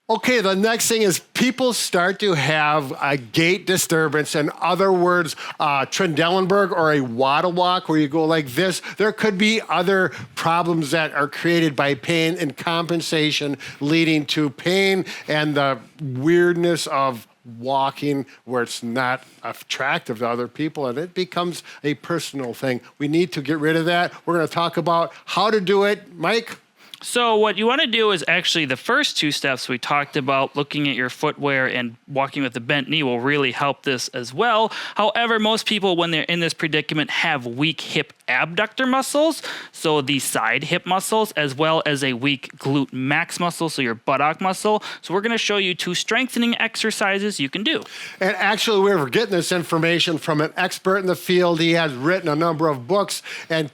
Okay, the next thing is people start to have a gait disturbance. In other words, Trendelenburg or a waddle walk where you go like this. There could be other problems that are created by pain and compensation leading to pain and the weirdness of walking where it's not attractive to other people and it becomes a personal thing. We need to get rid of that. We're going to talk about how to do it. Mike? So what you want to do is actually the first two steps we talked about, looking at your footwear and walking with a bent knee, will really help this as well. However, most people, when they're in this predicament, have weak hip abductor muscles, so the side hip muscles, as well as a weak glute max muscle, so your buttock muscle. So we're going to show you two strengthening exercises you can do. And actually, we're getting this information from an expert in the field. He has written a number of books and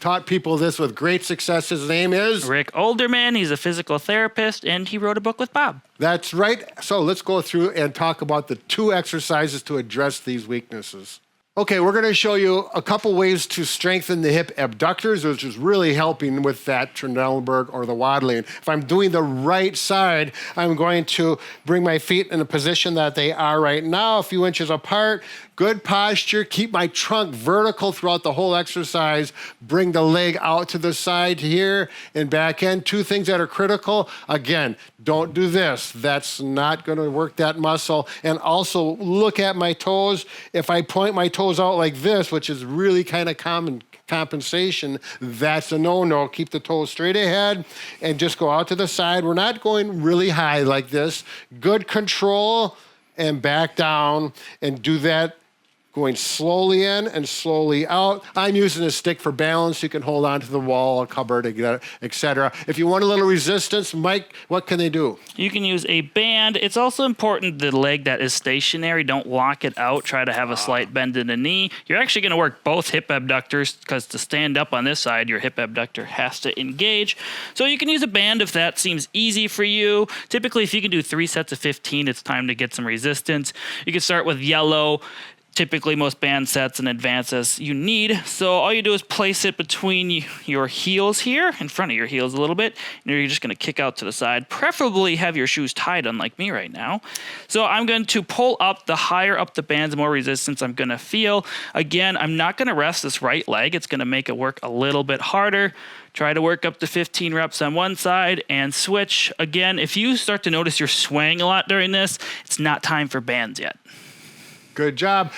taught people this with great success. His name is Rick Olderman. He's a physical therapist, and he wrote a book with Bob. That's right. So let's go through and talk about the two exercises to address these weaknesses. Okay, we're going to show you a couple ways to strengthen the hip abductors, which is really helping with that Trendelenburg or the waddling. If I'm doing the right side, I'm going to bring my feet in a position that they are right now, a few inches apart. Good posture. Keep my trunk vertical throughout the whole exercise. Bring the leg out to the side here and back in. Two things that are critical. Again, don't do this. That's not going to work that muscle. And also look at my toes. If I point my toes out like this, which is really kind of common compensation, that's a no-no. Keep the toes straight ahead and just go out to the side. We're not going really high like this. Good control and back down and do that going slowly in and slowly out. I'm using a stick for balance. You can hold on to the wall, a cupboard, etc. If you want a little resistance, Mike, what can they do? You can use a band. It's also important the leg that is stationary, don't lock it out. Try to have a slight bend in the knee. You're actually going to work both hip abductors because to stand up on this side, your hip abductor has to engage. So you can use a band if that seems easy for you. Typically, if you can do 3 sets of 15, it's time to get some resistance. You can start with yellow. Typically, most band sets and advance as you need. So all you do is place it between your heels here, in front of your heels a little bit, and you're just going to kick out to the side. Preferably have your shoes tied, unlike me right now. So I'm going to pull up. The higher up the bands, the more resistance I'm going to feel. Again, I'm not going to rest this right leg. It's going to make it work a little bit harder. Try to work up to 15 reps on one side and switch. Again, if you start to notice you're swaying a lot during this, it's not time for bands yet. Good job.